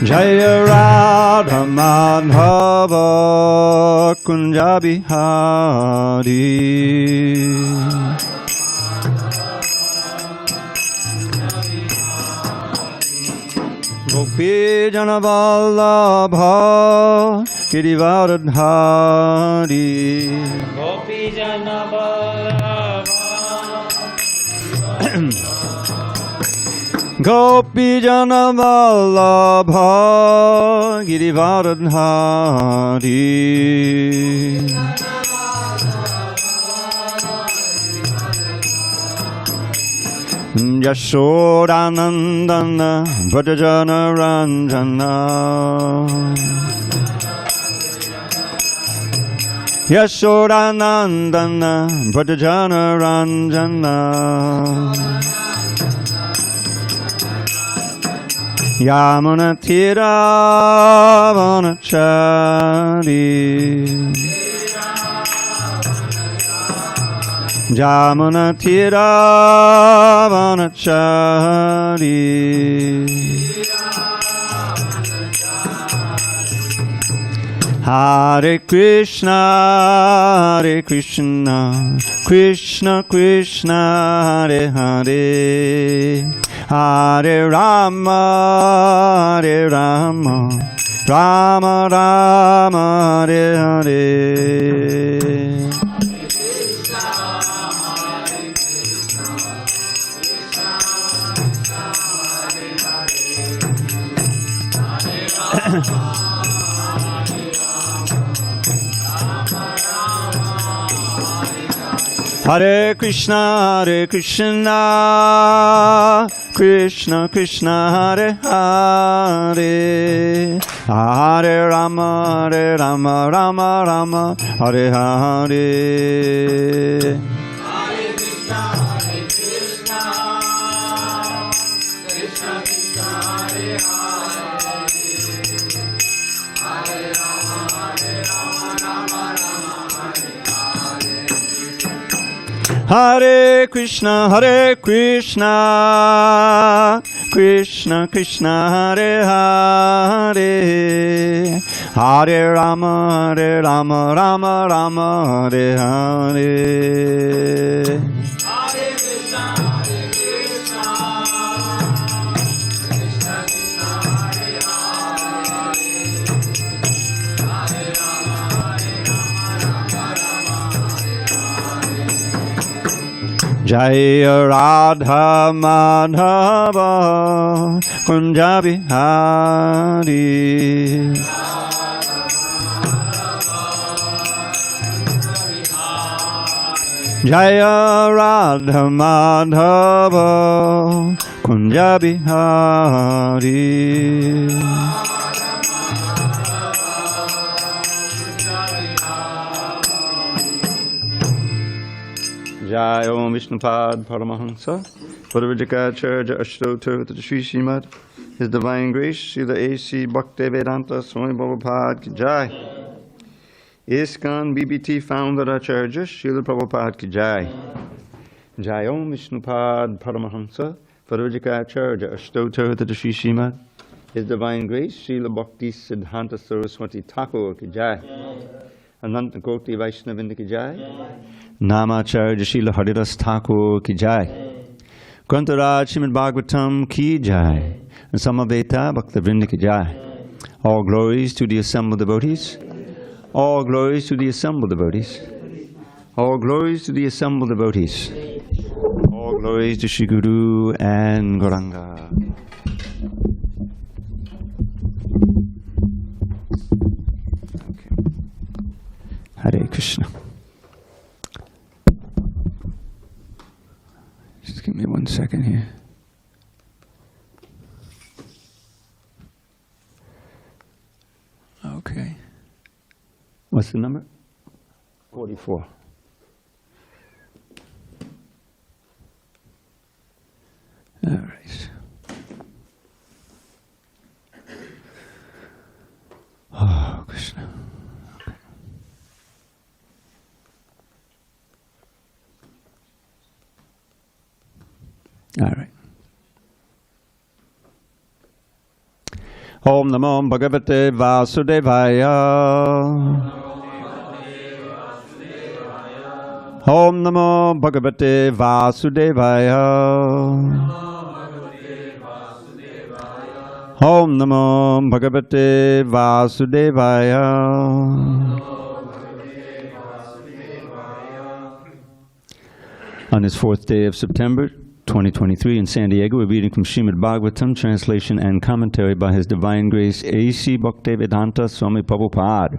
Jaya Radha Madhava Kunja Bihari. Gopi Jana Vallabha Girivardhari. Gopi Jana Vallabha Gopi Jana Vallabha Girivardhari. Yashodanandana Vrajajana Ranjana. Yashodanandana Vrajajana Ranjana. Yamuna Tira Vanachari. Jamuna Tira Vanachari. Hare Krishna, Hare Krishna, Krishna Krishna, Hare Hare, Hare Rama, Hare Rama, Rama Rama, Hare Hare. Hare Krishna, Hare Krishna, Krishna Krishna, Hare Hare, Hare Rama, Hare Rama, Rama Rama, Hare Hare. Hare Krishna, Hare Krishna, Krishna Krishna, Hare Hare, Hare Rama, Hare Rama, Rama Rama, Hare Hare. Jaya Radha Madhava Kunja Bihari. Jaya Radha Madhava Kunja Bihari. Jai Om Vishnupad Paramahansa Padavidikacharya Ashtotar to the Sri Srimad His Divine Grace Srila A.C. Bhakti Vedanta Swami Prabhupada Ki Jai. ISKCON BBT Founder Acharya Srila Prabhupada Ki Jai. Jai Om Vishnupad Paramahansa Padavidikacharya Ashtotar to the Sri Srimad His Divine Grace Srila Bhakti Siddhanta Saraswati Thakur Ki Jai. Ananta Koti Vaishnava Ki Jai. Namacharya Srila Haridas Thakur Ki Jai. Grantaraj Srimad Bhagavatam Ki Jai. And Samaveta Bhaktavrinda Ki Jai. All glories to the assembled devotees. All glories to the assembled devotees. All glories to the assembled devotees. All glories to Shri Guru and Gauranga. Okay. Hare Krishna. Just give me 1 second here. Okay. What's the number? 44. All right. Oh, Krishna. Okay. All right. Om Namo Bhagavate Vasudevaya. Om Namo Bhagavate Vasudevaya. Om Namo Bhagavate Vasudevaya. On this 4th day of September 2023 in San Diego, we're reading from Srimad Bhagavatam, translation and commentary by His Divine Grace A.C. Bhaktivedanta Swami Prabhupada.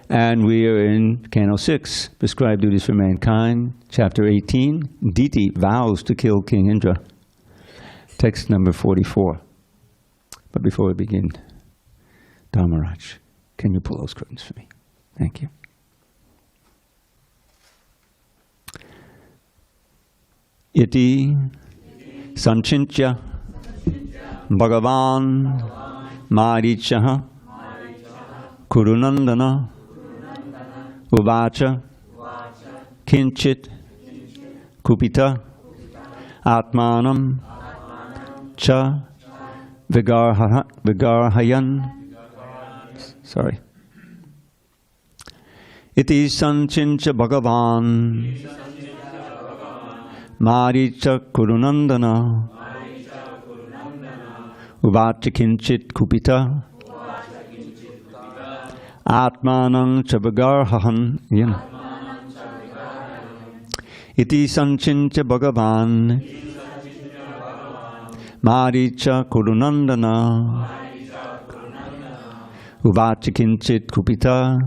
And we are in Canto 6, Prescribed Duties for Mankind, Chapter 18, Diti vows to kill King Indra. Text number 44. But before we begin, Dharmaraj, can you pull those curtains for me? Thank you. Iti Sanchintya Bhagavan Marichaha Kurunandana Uvacha Kinchit Kupita Atmanam Cha Vigarhayan. Sorry. Iti Sanchincha Bhagavan Maricha Kurunandana Uvacha Kinchit Kupita Atmanang Chabagarhahan. Iti Sanchincha Bhagavan Maricha Kurunandana Uvacha Kinchit Kupita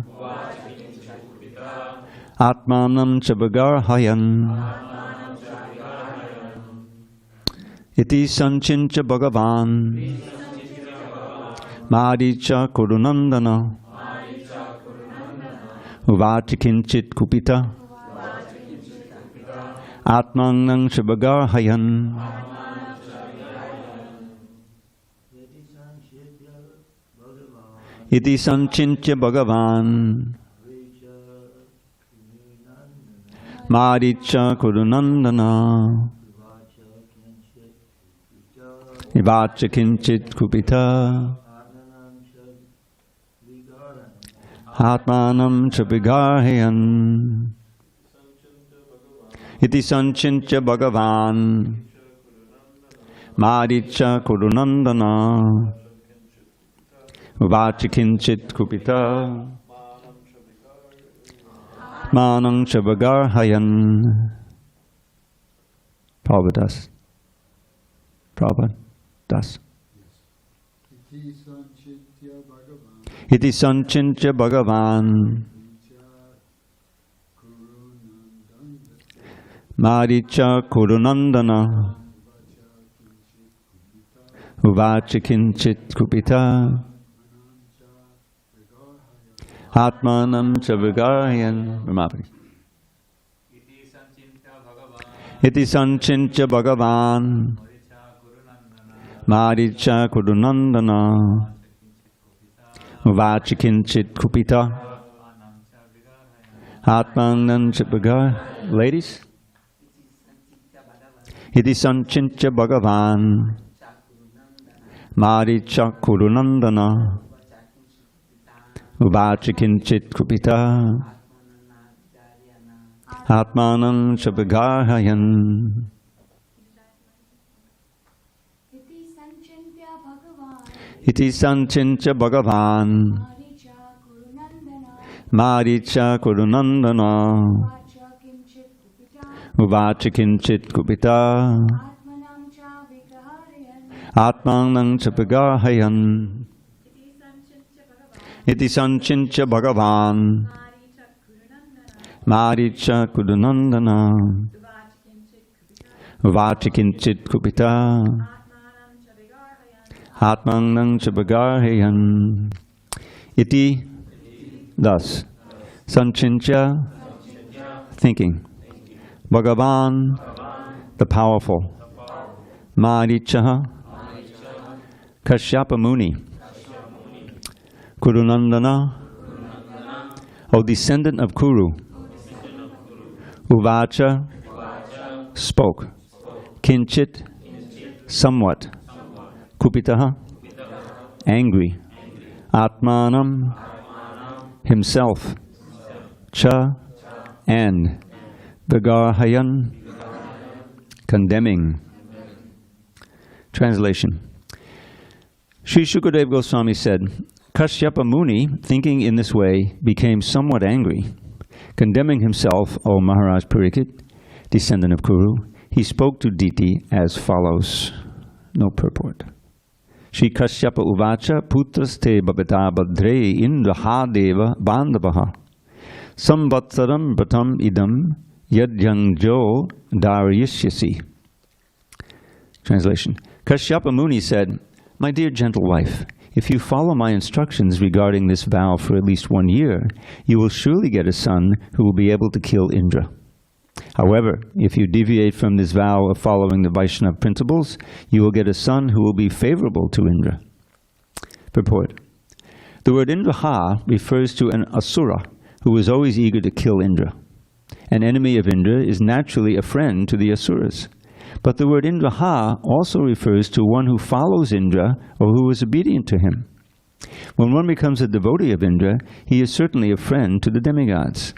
Atmanam Chabagarhayan. Iti Sanchincha Bhagavan Maricha Kurunandana Uvacha Kinchit Kupita Atmanang Chabagarhayan. Iti Sanchincha Bhagavan Maricha Kurunandana Uvacha Kinchit Kupita Atmanam Chabigarhayan. Iti Sanchincha Bhagavan Maricha Kurunandana Uvacha Kinchit Kupita Atmanam Chabigarhayan. Prabhupada Das. Prabhupada Das. Iti Sanchintya Bhagavan Maricha Kurunandana Uvacha Kinchit Kupita Atmanam Chavigarhayan. Ramapati. Iti Sanchintya Bhagavan Maricha Kurunandana Uvacha Kinchit Kupita Atmanam Chavigarhayan. Ladies. Iti Sanchintya Bhagavan Maricha Kurunandana Uvacha Kinchit Kupita Atmanam Chavigarhayan. Iti Sanchintya Bhagavan Maricha Kurunandana Uvacha Kinchit Kupita Atmanam Chavigarhayan. Iti Sanchintya Bhagavan Maricha Kurunandana Uvacha Kinchit Kupita Atmanam Chavigarhayan. Iti, thus, Sanchintya, thinking, Bhagavan, the powerful, Maricha, Kaśyapa Muni, Kurunandana, O descendant of Kuru, Uvacha, spoke, Kinchit, somewhat, Kupitaha, angry. Atmanam, himself. Cha, and. Vigarhayan, condemning. Translation. Sri Shukadeva Goswami said, Kaśyapa Muni, thinking in this way, became somewhat angry. Condemning himself, O Maharaj Pariksit, descendant of Kuru, he spoke to Diti as follows. No purport. Shri Kaśyapa Uvacha putraste babita badre Indra deva bandavaha samvatsaram batam idam Yadyangjo Daryishyasi. Translation. Kaśyapa Muni said, My dear gentle wife, if you follow my instructions regarding this vow for at least 1 year, you will surely get a son who will be able to kill Indra. However, if you deviate from this vow of following the Vaiṣṇava principles, you will get a son who will be favorable to Indra. Purport. The word Indraha refers to an asura who is always eager to kill Indra. An enemy of Indra is naturally a friend to the Asuras. But the word Indraha also refers to one who follows Indra or who is obedient to him. When one becomes a devotee of Indra, he is certainly a friend to the demigods.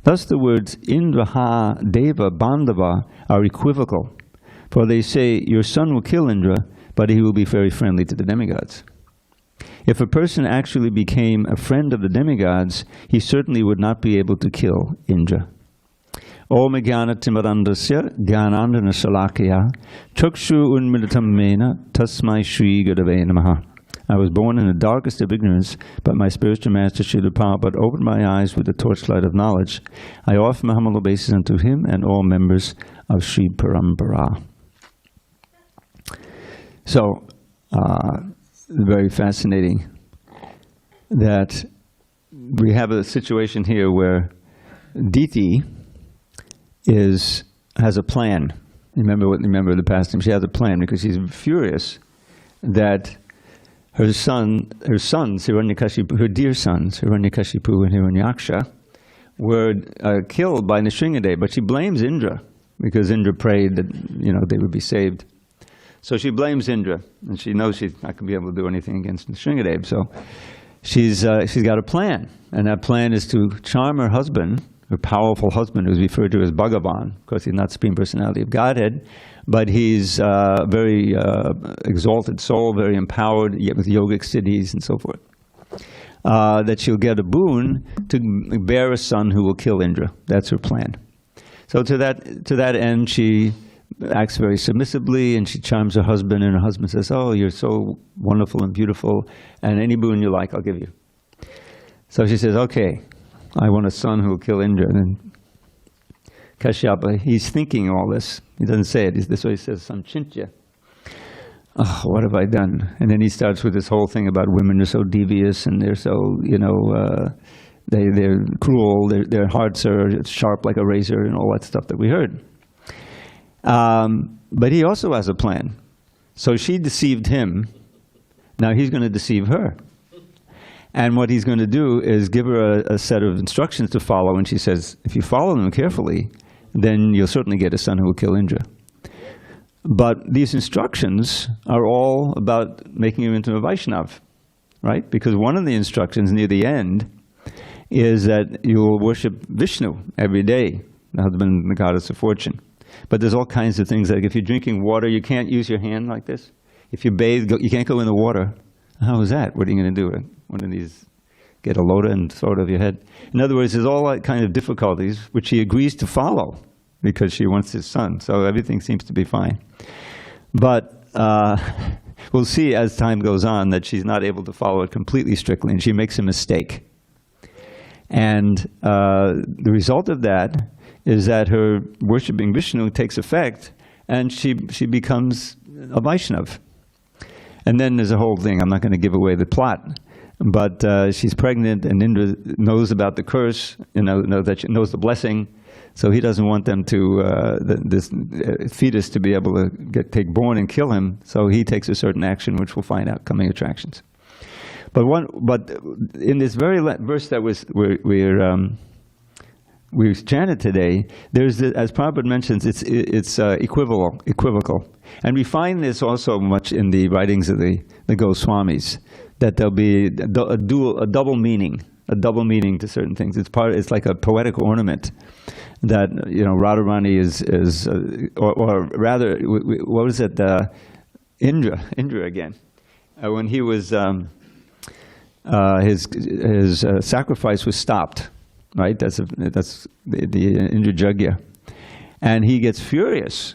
Thus the words Indraha Deva Bandhava are equivocal, for they say, your son will kill Indra, but he will be very friendly to the demigods. If a person actually became a friend of the demigods, he certainly would not be able to kill Indra. Om Jnana Timarandasya Jnanandana Shalakya Chakshu Unmilitam Mena Tasmai Shri Gurave Namaha. I was born in the darkest of ignorance, but my spiritual master Srila Prabhupada opened my eyes with the torchlight of knowledge. I offer my humble obeisance unto him and all members of Sri Parampara. So, very fascinating that we have a situation here where Diti has a plan. Remember the past time. She has a plan because she's furious that her sons, Hiranyakashipu, her dear sons, Hiranyakashipu and Hiranyaksha, were killed by Nrsingadev. But she blames Indra because Indra prayed that they would be saved. So she blames Indra, and she knows she's not going to be able to do anything against Nrsingadev. So she's got a plan, and that plan is to charm her husband. Her powerful husband, who's referred to as Bhagavan. Of course, he's not Supreme Personality of Godhead, but he's very exalted soul, very empowered, yet with yogic siddhis and so forth. That she'll get a boon to bear a son who will kill Indra. That's her plan. So to that end, she acts very submissively, and she charms her husband, and her husband says, oh, you're so wonderful and beautiful, and any boon you like, I'll give you. So she says, okay. I want a son who will kill Indra. And then Kaśyapa, he's thinking all this. He doesn't say it. This way he says, Samchintya. Oh, what have I done? And then he starts with this whole thing about women are so devious and they're so, they're cruel, their hearts are sharp like a razor and all that stuff that we heard. But he also has a plan. So she deceived him. Now he's going to deceive her. And what he's going to do is give her a set of instructions to follow, and she says, if you follow them carefully, then you'll certainly get a son who will kill Indra. But these instructions are all about making him into a Vaishnava, right? Because one of the instructions near the end is that you will worship Vishnu every day, the husband and the goddess of fortune. But there's all kinds of things, like if you're drinking water, you can't use your hand like this. If you bathe, you can't go in the water. How is that? What are you going to do? One of these, get a lota and throw it over your head? In other words, there's all that kind of difficulties which he agrees to follow because she wants his son. So everything seems to be fine. But we'll see as time goes on that she's not able to follow it completely strictly, and she makes a mistake. And the result of that is that her worshipping Vishnu takes effect, and she becomes a Vaishnava. And then there's a whole thing, I'm not going to give away the plot, but she's pregnant, and Indra knows about the curse, that she knows the blessing, so he doesn't want them to, this fetus to be able to take born and kill him, so he takes a certain action, which we'll find out coming attractions. But in this very verse that we're we chanted today, there's, as Prabhupada mentions, it's equivocal. And we find this also much in the writings of the Goswamis, that there'll be a double meaning to certain things. It's like a poetic ornament that, Radharani is or rather, what was it, Indra again. When he was, his sacrifice was stopped. Right, that's the Indra Jagya, and he gets furious.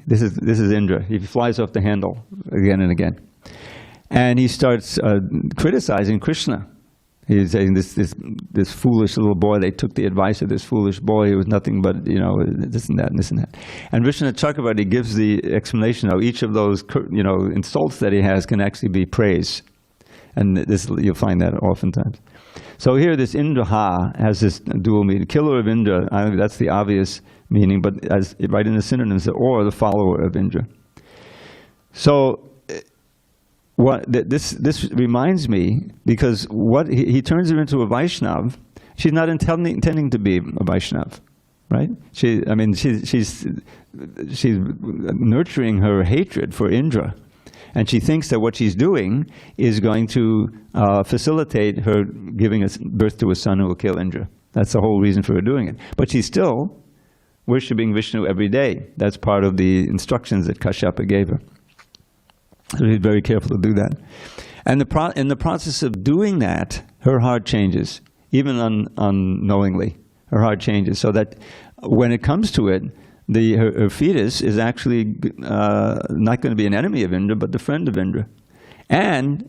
This is Indra. He flies off the handle again and again, and he starts criticizing Krishna. He's saying this foolish little boy. They took the advice of this foolish boy who was nothing but this and that and this and that. And Vishnu Chakravarti gives the explanation of each of those insults that he has can actually be praise, and this you'll find that oftentimes. So here, this Indra has this dual meaning. Killer of Indra, that's the obvious meaning, but as right in the synonyms, or the follower of Indra. So this reminds me, because he turns her into a Vaishnava. She's not intending to be a Vaishnava, right? She's nurturing her hatred for Indra. And she thinks that what she's doing is going to facilitate her giving birth to a son who will kill Indra. That's the whole reason for her doing it. But she's still worshipping Vishnu every day. That's part of the instructions that Kaśyapa gave her. So she's very careful to do that. And in the process of doing that, her heart changes, even unknowingly. Her heart changes, so that when it comes to it, her fetus is actually not going to be an enemy of Indra, but the friend of Indra. And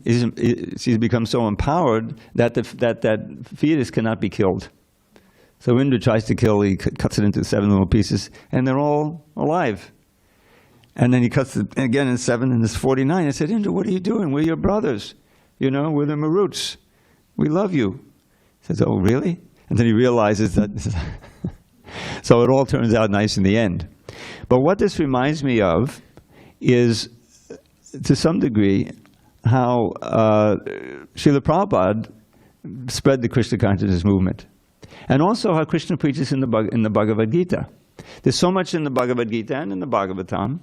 she's become so empowered that that fetus cannot be killed. So Indra tries to kill, he cuts it into 7 little pieces, and they're all alive. And then he cuts it again in 7, and it's 49. I said, Indra, what are you doing? We're your brothers. We're the Maruts. We love you. He says, oh, really? And then he realizes that... So it all turns out nice in the end. But what this reminds me of is, to some degree, how Srila Prabhupada spread the Krishna consciousness movement. And also how Krishna preaches in the Bhagavad Gita. There's so much in the Bhagavad Gita and in the Bhagavatam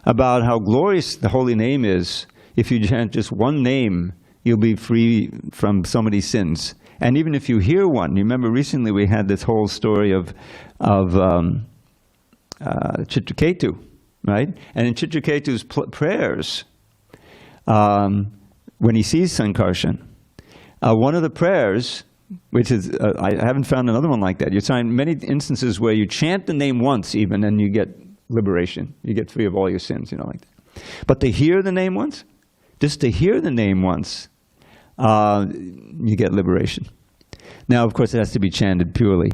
about how glorious the holy name is. If you chant just one name, you'll be free from so many sins. And even if you hear one, you remember recently we had this whole story of Chitraketu, right? And in Chitraketu's prayers, when he sees Sankarshan, one of the prayers, which is, I haven't found another one like that. You find many instances where you chant the name once even, and you get liberation. You get free of all your sins, like that. But to hear the name once, just to hear the name once, you get liberation. Now, of course, it has to be chanted purely.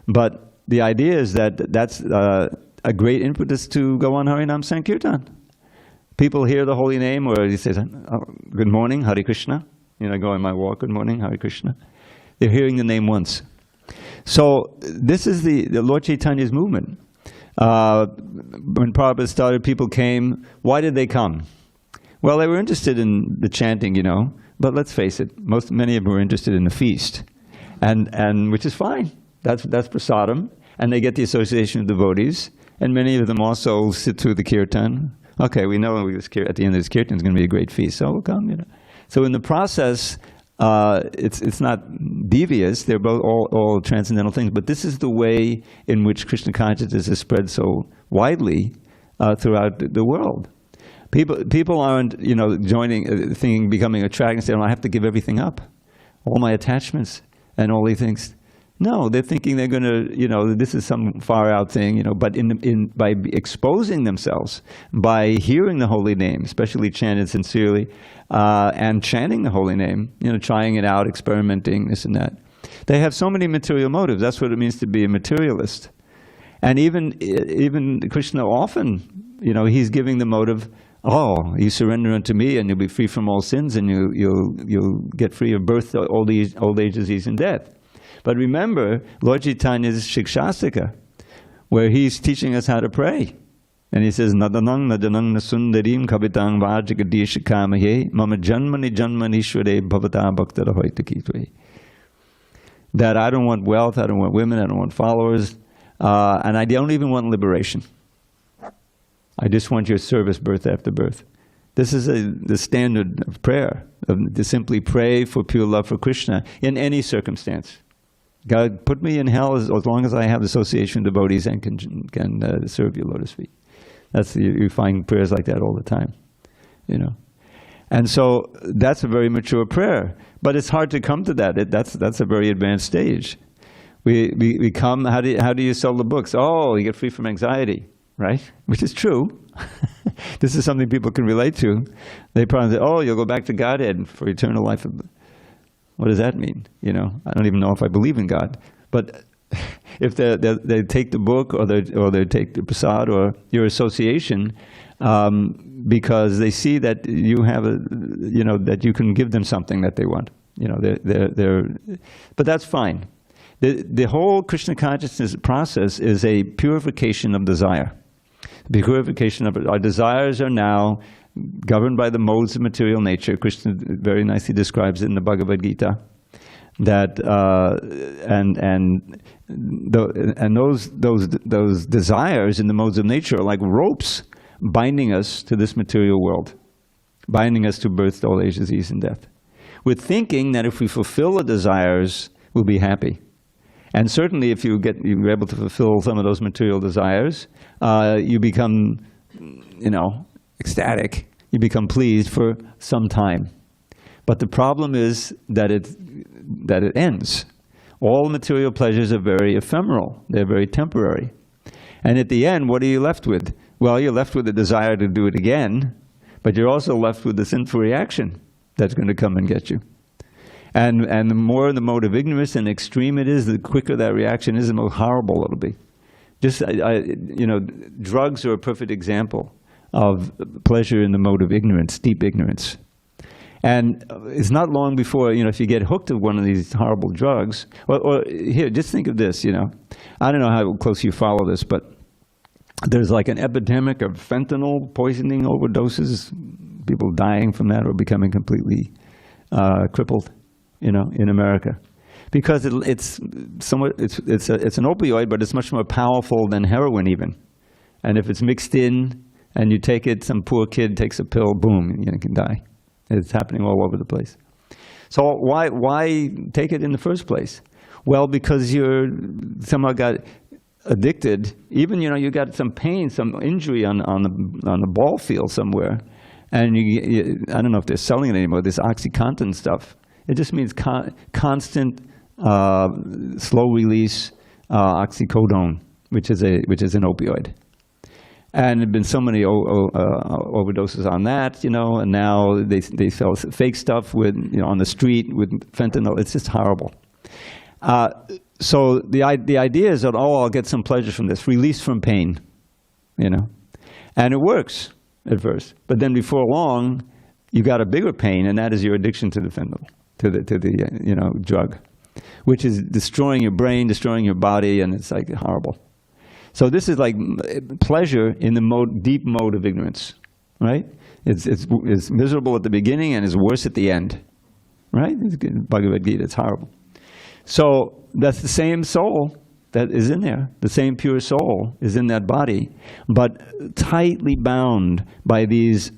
But the idea is that that's a great impetus to go on Harinam Sankirtan. People hear the holy name, or he says, oh, good morning, Hare Krishna. I go on my walk, good morning, Hare Krishna. They're hearing the name once. So this is the Lord Chaitanya's movement. When Prabhupada started, people came. Why did they come? Well, they were interested in the chanting, but let's face it, many of them were interested in the feast, and which is fine. That's prasadam, and they get the association of devotees, and many of them also sit through the kirtan. Okay, we know at the end of this kirtan is going to be a great feast, so we'll come. So in the process, it's not devious. They're both all transcendental things, but this is the way in which Krishna consciousness is spread so widely throughout the world. People aren't, joining, becoming attracted and saying, I have to give everything up, all my attachments and all these things. No, they're thinking they're going to, this is some far out thing, but by exposing themselves, by hearing the holy name, especially chanted sincerely, and chanting the holy name, trying it out, experimenting, this and that. They have so many material motives. That's what it means to be a materialist. And even Krishna often, he's giving the motive, oh, you surrender unto me and you'll be free from all sins, and you'll get free of birth, old age, disease, and death. But remember, Lord Chaitanya's Shikshastika, where he's teaching us how to pray. And he says, Nadanang nadanang nasundarim kabitang vajagadishikamahe mama janmani janmani shvare bhavata bhaktara hoitakitve. that I don't want wealth, I don't want women, I don't want followers, and I don't even want liberation. I just want your service birth after birth. This is the standard of prayer, to simply pray for pure love for Krishna in any circumstance. God, put me in hell as long as I have association with devotees and can serve your lotus feet. You find prayers like that all the time, you know. And so that's a very mature prayer, but it's hard to come to that. That's a very advanced stage. We come. How do you sell the books? Oh, you get free from anxiety, right? Which is true. This is something people can relate to. They probably say, "Oh, you'll go back to Godhead for eternal life." What does that mean? You know, I don't even know if I believe in God. But if they take the book or they take the prasad or your association, because they see that you have that you can give them something that they want. You know, but that's fine. The whole Krishna consciousness process is a purification of desire. The purification of our desires are now governed by the modes of material nature. Krishna very nicely describes it in the Bhagavad Gita. That those desires in the modes of nature are like ropes binding us to this material world, binding us to birth, old age, disease, and death. We're thinking that if we fulfill the desires, we'll be happy. And certainly if you're able to fulfill some of those material desires, you become, ecstatic. You become pleased for some time. But the problem is that it ends. All material pleasures are very ephemeral. They're very temporary. And at the end, what are you left with? Well, you're left with the desire to do it again, but you're also left with the sinful reaction that's going to come and get you. And the more the mode of ignorance and extreme it is, the quicker that reaction is, the more horrible it'll be. Drugs are a perfect example of pleasure in the mode of ignorance, deep ignorance. And it's not long before, if you get hooked to one of these horrible drugs, or here, just think of this, I don't know how close you follow this, but there's like an epidemic of fentanyl poisoning overdoses, people dying from that or becoming completely crippled, in America. Because it's an opioid, but it's much more powerful than heroin even. And if it's mixed in and you take it, some poor kid takes a pill, boom, you can die. It's happening all over the place. So why take it in the first place? Well, because you're somehow got addicted. Even you got some pain, some injury on the ball field somewhere, and I don't know if they're selling it anymore. This OxyContin stuff. It just means constant slow release oxycodone, which is an opioid. And there have been so many overdoses on that, and now they sell fake stuff with, on the street with fentanyl. It's just horrible. So the idea is that, I'll get some pleasure from this, release from pain, and it works at first. But then before long, you got a bigger pain, and that is your addiction to the fentanyl, to the drug, which is destroying your brain, destroying your body, and it's like horrible. So this is like pleasure in the deep mode of ignorance, right? It's miserable at the beginning and is worse at the end, right? Bhagavad Gita, it's horrible. So that's the same soul that is in there. The same pure soul is in that body, but tightly bound by these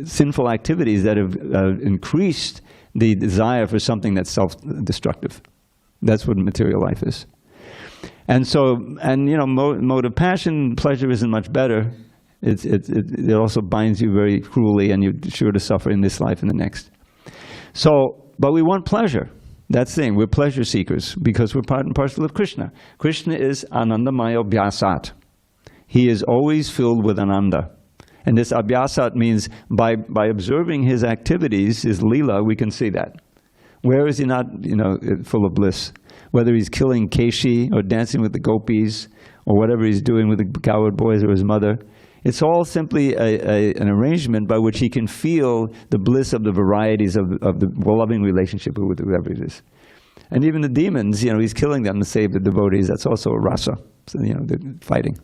sinful activities that have increased the desire for something that's self-destructive. That's what material life is. And so, mode of passion, pleasure isn't much better. It also binds you very cruelly, and you're sure to suffer in this life and the next. So, but we want pleasure. That's the thing. We're pleasure seekers because we're part and parcel of Krishna. Krishna is Anandamaya Abhyasat. He is always filled with Ananda. And this Abhyasat means by observing his activities, his lila, we can see that. Where is he not, full of bliss? Whether he's killing Keshi or dancing with the gopis or whatever he's doing with the cowherd boys or his mother, it's all simply an arrangement by which he can feel the bliss of the varieties of the loving relationship with whoever it is. And even the demons, he's killing them to save the devotees. That's also a rasa, so, they're fighting.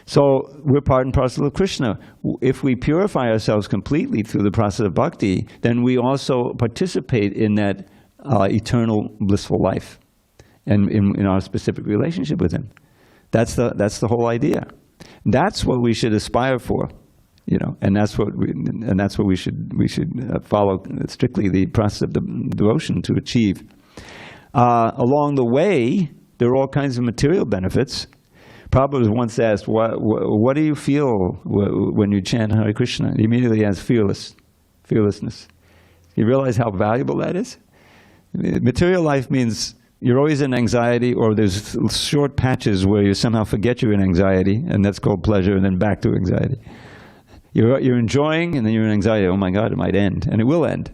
So we're part and parcel of Krishna. If we purify ourselves completely through the process of bhakti, then we also participate in that eternal blissful life, and in our specific relationship with Him. That's the whole idea. That's what we should aspire for, and that's what we should follow strictly the process of devotion to achieve. Along the way, there are all kinds of material benefits. Prabhupada was once asked, what do you feel when you chant Hare Krishna? He immediately has fearlessness. You realize how valuable that is? Material life means you're always in anxiety, or there's short patches where you somehow forget you're in anxiety, and that's called pleasure, and then back to anxiety. You're enjoying, and then you're in anxiety. Oh my God, it might end, and it will end.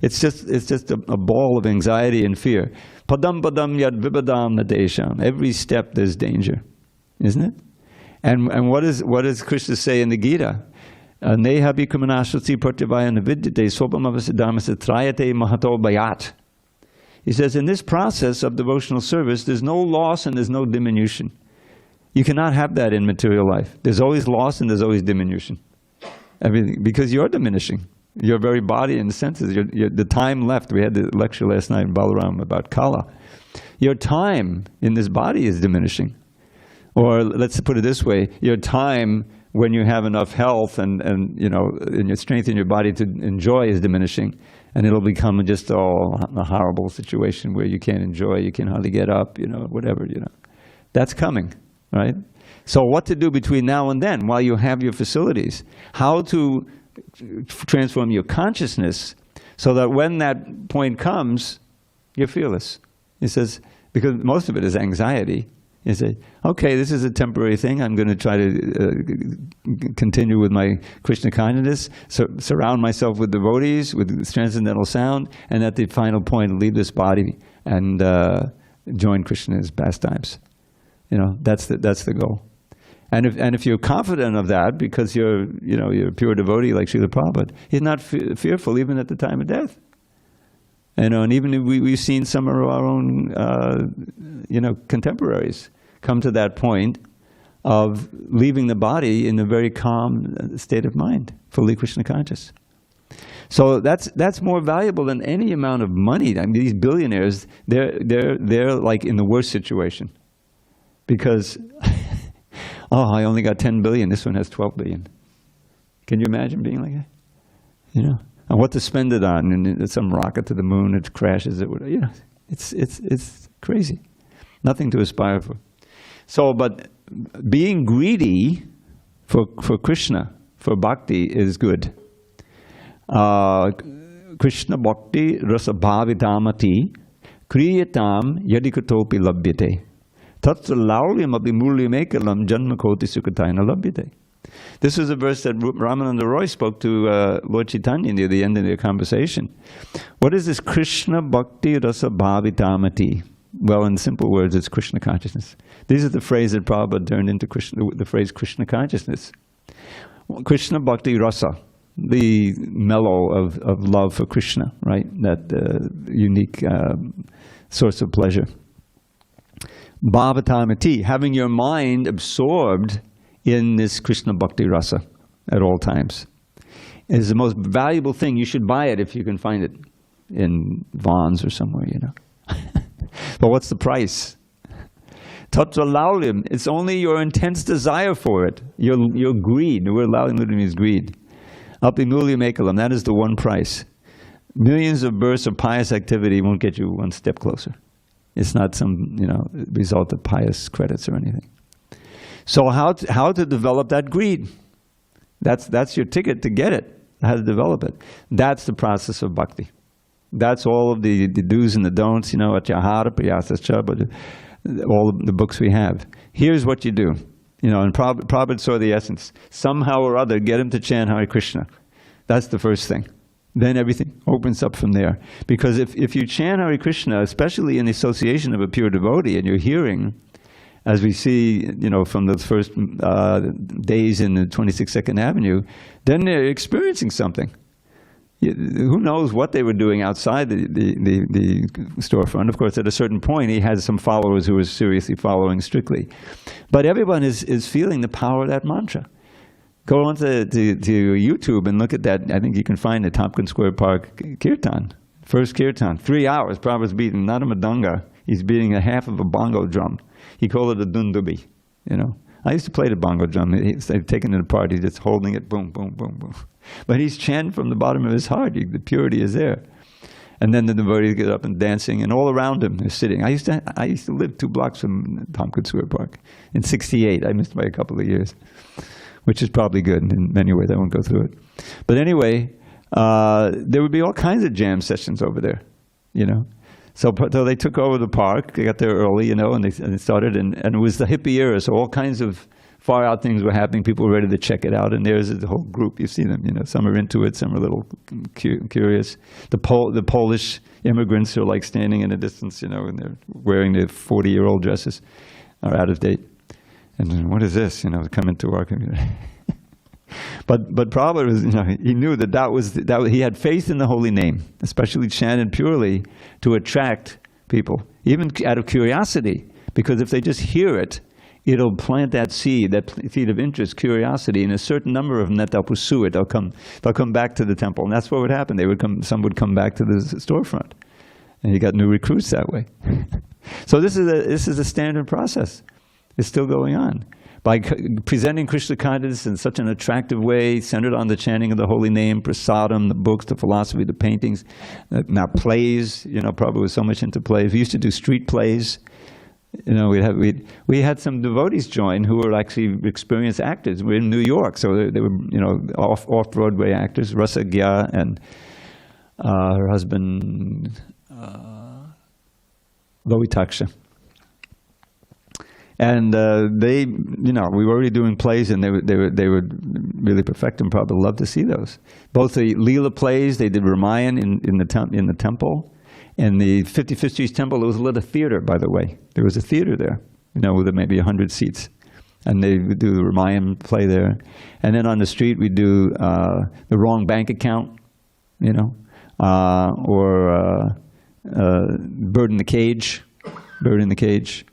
It's just a ball of anxiety and fear. Padam padam yad vibadam nadesham. Every step there's danger, isn't it? And what does Krishna say in the Gita? Nehabi kumanashati prativaya navidyate swapamavasidhamasa trayate mahato bayat. He says, in this process of devotional service, there's no loss and there's no diminution. You cannot have that in material life. There's always loss and there's always diminution. Everything, because you're diminishing. Your very body and senses, the time left. We had the lecture last night in Balaram about Kala. Your time in this body is diminishing. Or let's put it this way, your time when you have enough health and your strength in your body to enjoy is diminishing. And it'll become just a horrible situation where you can't enjoy, you can hardly get up, whatever. That's coming, right? So what to do between now and then while you have your facilities? How to transform your consciousness so that when that point comes, you're fearless. He says, because most of it is anxiety. You say, okay, this is a temporary thing. I'm going to try to continue with my Krishna consciousness, surround myself with devotees, with transcendental sound, and at the final point, leave this body and join Krishna's pastimes. That's the goal. And if you're confident of that, because you're a pure devotee like Srila Prabhupada, he's not fearful even at the time of death. And even we've seen some of our own, contemporaries come to that point of leaving the body in a very calm state of mind, fully Krishna conscious. So that's more valuable than any amount of money. I mean, these billionaires, they're like in the worst situation, because I only got 10 billion. This one has 12 billion. Can you imagine being like that? And what to spend it on, and some rocket to the moon, it crashes, it's crazy. Nothing to aspire for. So, but being greedy for Krishna, for Bhakti, is good. Krishna Bhakti rasa bhavidamati kriyatam yadikatopi labhyate tatra laulyam abhimulyamekalam janmakoti sukataina labhyate. This is a verse that Ramananda Roy spoke to Lord Chaitanya near the end of their conversation. What is this Krishna Bhakti Rasa Bhavidamati? Well, in simple words, it's Krishna consciousness. These are the phrase that Prabhupada turned into the phrase Krishna consciousness. Krishna Bhakti Rasa, the mellow of love for Krishna, right? That unique source of pleasure. Bhavatamati, having your mind absorbed in this Krishna Bhakti Rasa at all times. It is the most valuable thing. You should buy it if you can find it in Vaughn's or somewhere, But what's the price? Tatra laulim. It's only your intense desire for it, your greed. The word laulim literally means greed. Apimulyamekalam, that is the one price. Millions of bursts of pious activity won't get you one step closer. It's not some result of pious credits or anything. So how to develop that greed? That's your ticket to get it. How to develop it? That's the process of bhakti. That's all of the do's and the don'ts. Achahara, Priyasascha, but all the books we have. Here's what you do. And Prabhupada saw the essence. Somehow or other, get him to chant Hare Krishna. That's the first thing. Then everything opens up from there. Because if you chant Hare Krishna, especially in the association of a pure devotee, and you're hearing, as we see, from the first days in the 22nd Avenue, then they're experiencing something. Who knows what they were doing outside the storefront. Of course, at a certain point, he has some followers who are seriously following strictly. But everyone is feeling the power of that mantra. Go on to YouTube and look at that. I think you can find the Tompkins Square Park Kirtan. First kirtan, 3 hours. Prabhupada's beating not a madanga. He's beating a half of a bongo drum. He called it a dundubi, you know. I used to play the bongo drum. They've taken it apart. He's just holding it, boom, boom, boom, boom. But he's chanting from the bottom of his heart. The purity is there. And then the devotees get up and dancing, and all around him they're sitting. I used to live 2 blocks from Tom Kutsura Park. In '68, I missed by a couple of years, which is probably good in many ways. I won't go through it. But anyway, there would be all kinds of jam sessions over there, you know. So they took over the park. They got there early, you know, and they started. And it was the hippie era, so all kinds of far out things were happening. People were ready to check it out. And there's a whole group. You see them, you know. Some are into it. Some are a little curious. The Polish immigrants are like standing in a distance, you know, and they're wearing their 40-year-old dresses, are out of date. And what is this? You know, come into our community. But Prabhupada was, you know, he knew that he had faith in the holy name, especially chanted purely to attract people, even out of curiosity, because if they just hear it, it'll plant that seed of interest, curiosity, and a certain number of them that they'll pursue it. They'll come back to the temple, and that's what would happen. Some would come back to the storefront, and you got new recruits that way. So this is a standard process. It's still going on. By presenting Krishna consciousness in such an attractive way, centered on the chanting of the holy name, prasadam, the books, the philosophy, the paintings, now plays. You know, Prabhupada was so much into plays. We used to do street plays. You know, we had some devotees join who were actually experienced actors. We're in New York, so they were, you know, off Broadway actors. Rasa Gya and her husband Lovitaksha. And they, you know, we were already doing plays, and they would really perfect them. Probably love to see those. Both the Leela plays, they did Ramayan in the temple, and the 55th Street Temple. There was a little theater, by the way. There was a theater there, you know, with maybe 100 seats, and they would do the Ramayan play there. And then on the street, we do the wrong bank account, you know, or bird in the cage, bird in the cage.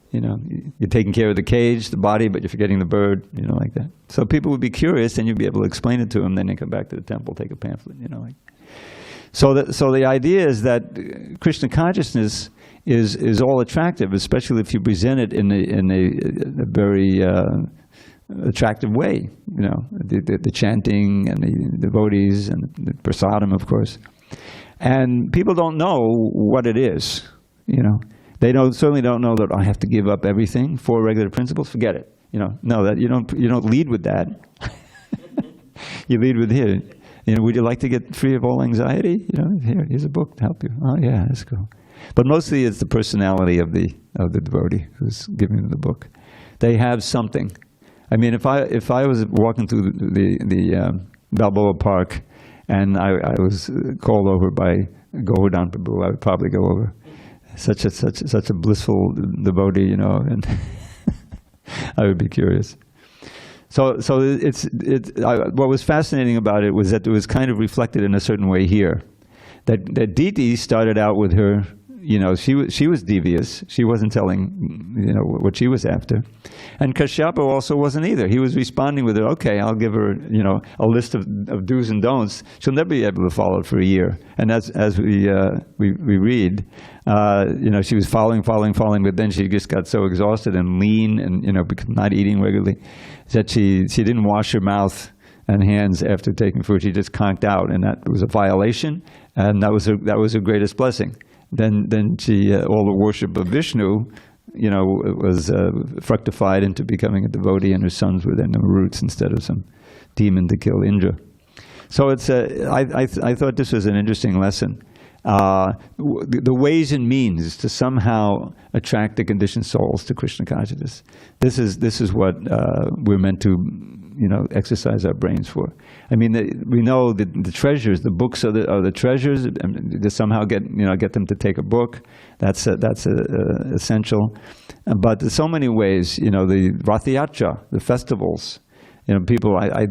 You know, you're taking care of the cage, the body, but you're forgetting the bird, you know, like that. So people would be curious, and you'd be able to explain it to them, then they come back to the temple, take a pamphlet, you know. Like. So the idea is that Krishna consciousness is all attractive, especially if you present it in a very attractive way, you know, the chanting and the devotees and the prasadam, of course. And people don't know what it is, you know. They certainly don't know that I have to give up everything, 4 regular principles. Forget it. You know, no, that you don't lead with that. You lead with here. You know, would you like to get free of all anxiety? You know, here's a book to help you. Oh yeah, that's cool. But mostly it's the personality of the devotee who's giving them the book. They have something. I mean, if I was walking through the Balboa Park, and I was called over by Govardhan Prabhu, I would probably go over. Such a blissful devotee, you know, and I would be curious. So what was fascinating about it was that it was kind of reflected in a certain way here. That Diti started out with her, you know, she was devious. She wasn't telling, you know, what she was after. And Kaśyapa also wasn't either. He was responding with it, okay, I'll give her, you know, a list of do's and don'ts. She'll never be able to follow it for a year. And as we read, you know, she was following, but then she just got so exhausted and lean and, you know, not eating regularly, that she didn't wash her mouth and hands after taking food. She just conked out, and that was a violation, and that was her greatest blessing. Then she, all the worship of Vishnu, you know, was fructified into becoming a devotee, and her sons were then the roots instead of some demon to kill Indra. So it's I thought this was an interesting lesson. The ways and means to somehow attract the conditioned souls to Krishna consciousness. This is what we're meant to, you know, exercise our brains for. I mean, we know that the treasures, the books are the treasures. To somehow get them to take a book, that's essential. But there's so many ways. You know, the Rath Yatra, the festivals. You know, people. I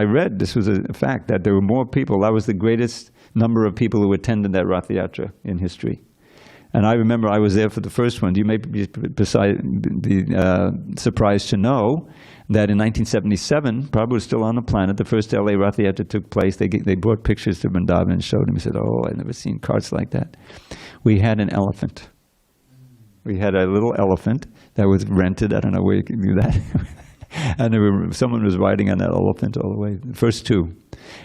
read, this was a fact, that there were more people. That was the greatest number of people who attended that Rath Yatra in history. And I remember I was there for the first one. You may be surprised to know that in 1977, Prabhupada was still on the planet, the first LA Rath Yatra took place. They brought pictures to Vrindavan and showed him. He said, oh, I've never seen carts like that. We had an elephant. We had a little elephant that was rented. I don't know where you can do that. And someone was riding on that elephant all the way, the first two.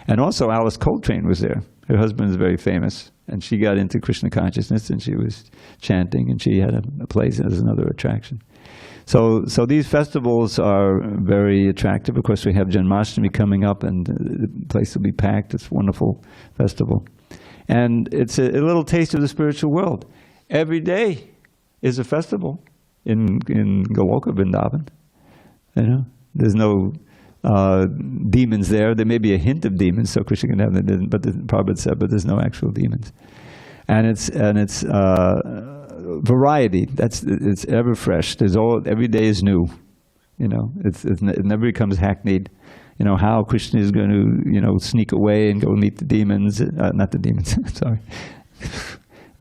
And also Alice Coltrane was there. Her husband is very famous. And she got into Krishna consciousness and she was chanting and she had a place as another attraction. So these festivals are very attractive. Of course, we have Janmashtami coming up and the place will be packed. It's a wonderful festival. And it's a little taste of the spiritual world. Every day is a festival in Goloka Vrindavan. You know, there's no demons there. There may be a hint of demons, so Krishna can have them, but the Prabhupada said, but there's no actual demons. And it's variety. It's ever fresh. Every day is new. You know, it never becomes hackneyed. You know how Krishna is going to sneak away and go meet the demons. Not the demons. Sorry,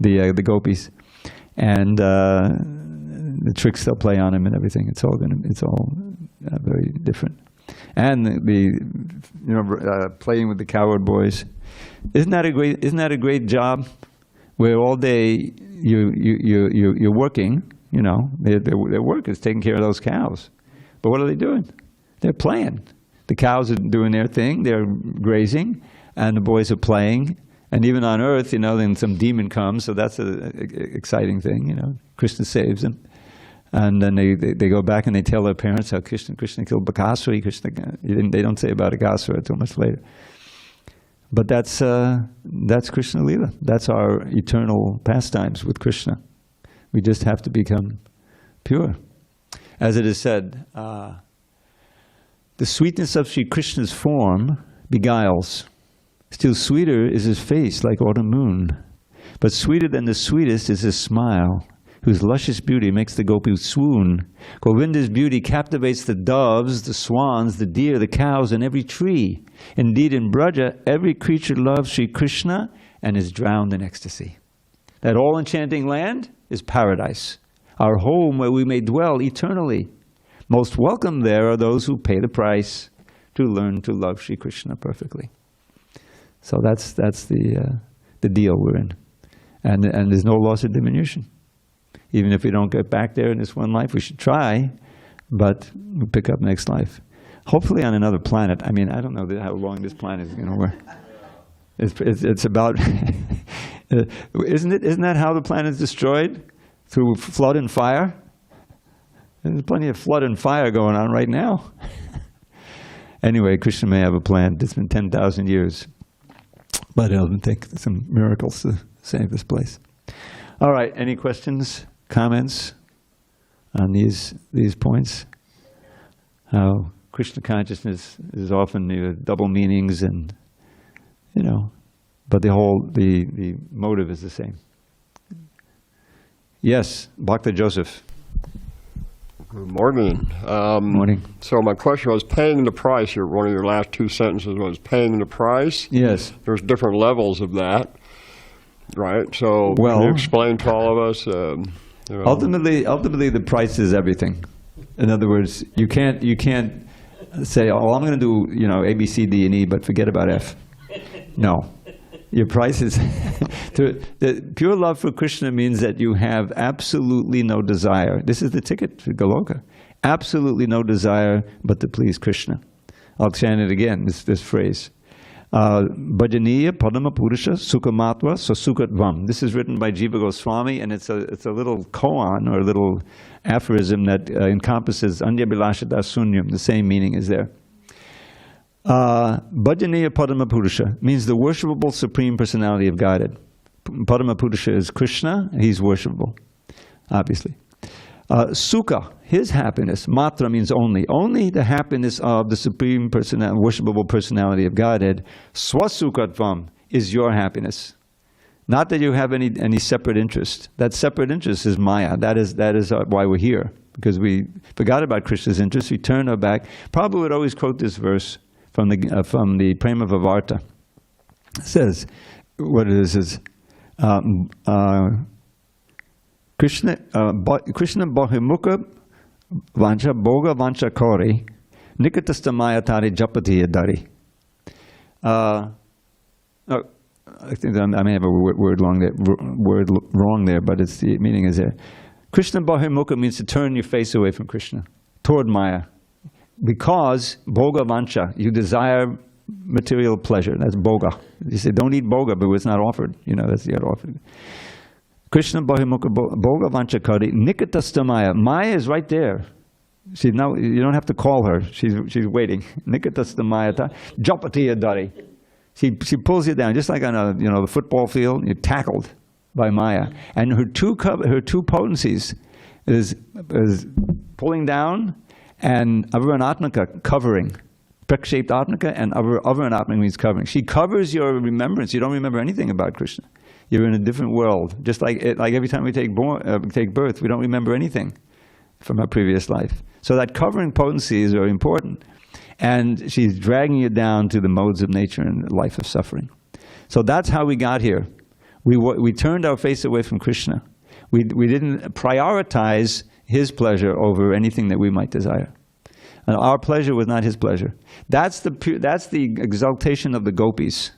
the gopis, and the tricks they'll play on him and everything. It's all very different. And playing with the cowherd boys, isn't that a great job? Where all day you're working, you know, their work is taking care of those cows. But what are they doing? They're playing. The cows are doing their thing. They're grazing, and the boys are playing. And even on earth, you know, then some demon comes, so that's an exciting thing. You know, Krishna saves them. And then they go back and they tell their parents how Krishna killed Bakasura. They don't say about Akasura until much later. But that's Krishna Lila. That's our eternal pastimes with Krishna. We just have to become pure. As it is said, the sweetness of Sri Krishna's form beguiles. Still sweeter is his face like autumn moon. But sweeter than the sweetest is his smile, whose luscious beauty makes the gopis swoon. Govinda's beauty captivates the doves, the swans, the deer, the cows, and every tree. Indeed, in Braja, every creature loves Sri Krishna and is drowned in ecstasy. That all-enchanting land is paradise, our home where we may dwell eternally. Most welcome there are those who pay the price to learn to love Sri Krishna perfectly. So that's the deal we're in. And there's no loss or diminution. Even if we don't get back there in this one life, we should try, but we'll pick up next life. Hopefully on another planet. I mean, I don't know how long this planet is going to work. It's about, isn't that how the planet is destroyed? Through flood and fire? There's plenty of flood and fire going on right now. Anyway, Krishna may have a plan. It's been 10,000 years. But it'll take some miracles to save this place. All right, any questions, comments on these points? How Krishna consciousness is often double meanings, and but the motive is the same. Yes, Bhakta Joseph. Good morning. Morning. So my question was paying the price. One of your last two sentences was paying the price. Yes. There's different levels of that, right? So well, can you explain to all of us? Ultimately, the price is everything. In other words, you can't say, "Oh, I'm going to do A, B, C, D, and E, but forget about F." No. Your price is the pure love for Krishna means that you have absolutely no desire. This is the ticket to Goloka. Absolutely no desire but to please Krishna. I'll chant it again, this phrase. Bhajaniya padama purusha sukhamatva sasukhatvam. This is written by Jiva Goswami, and it's a little koan, or a little aphorism that encompasses anyabhilasha dasunyam. The same meaning is there. Bhajaniya Padama Purusha means the worshipable Supreme Personality of Godhead. Padama Purusha is Krishna, he's worshipable, obviously. Sukha, his happiness, matra means only the happiness of the Supreme Worshipable Personality of Godhead. Swasukhatvam is your happiness. Not that you have any separate interest. That separate interest is Maya. That is why we're here, because we forgot about Krishna's interest. We turned our back. Prabhupada would always quote this verse from the Prema Vavarta. It says, what it is Krishna Bahimukha Vancha Bhoga Vancha Kori Nikatastamayatari Japati Yadari. I think I may have a word wrong there, but it's the meaning is there. Krishna Bahimukha means to turn your face away from Krishna, toward Maya. Because Bhoga Vancha, you desire material pleasure. That's Bhoga. You say, don't eat Bhoga, but it's not offered. You know, that's the other offered. Krishna Bahimukha Bhoga Vancha Kari Nikatastamaya. Maya is right there. See, now you don't have to call her. She's waiting. Nikatastamaya Japati Yadari. She pulls you down, just like on the football field. You're tackled by Maya, and her two potencies is pulling down and avaranatmaka, covering. Prak-shaped atmaka and avaranatmaka means covering. She covers your remembrance. You don't remember anything about Krishna. You're in a different world. Just like every time we take birth, we don't remember anything from our previous life. So that covering potency is very important. And she's dragging you down to the modes of nature and the life of suffering. So that's how we got here. We turned our face away from Krishna. We didn't prioritize his pleasure over anything that we might desire. And our pleasure was not his pleasure. That's the exaltation of the gopis.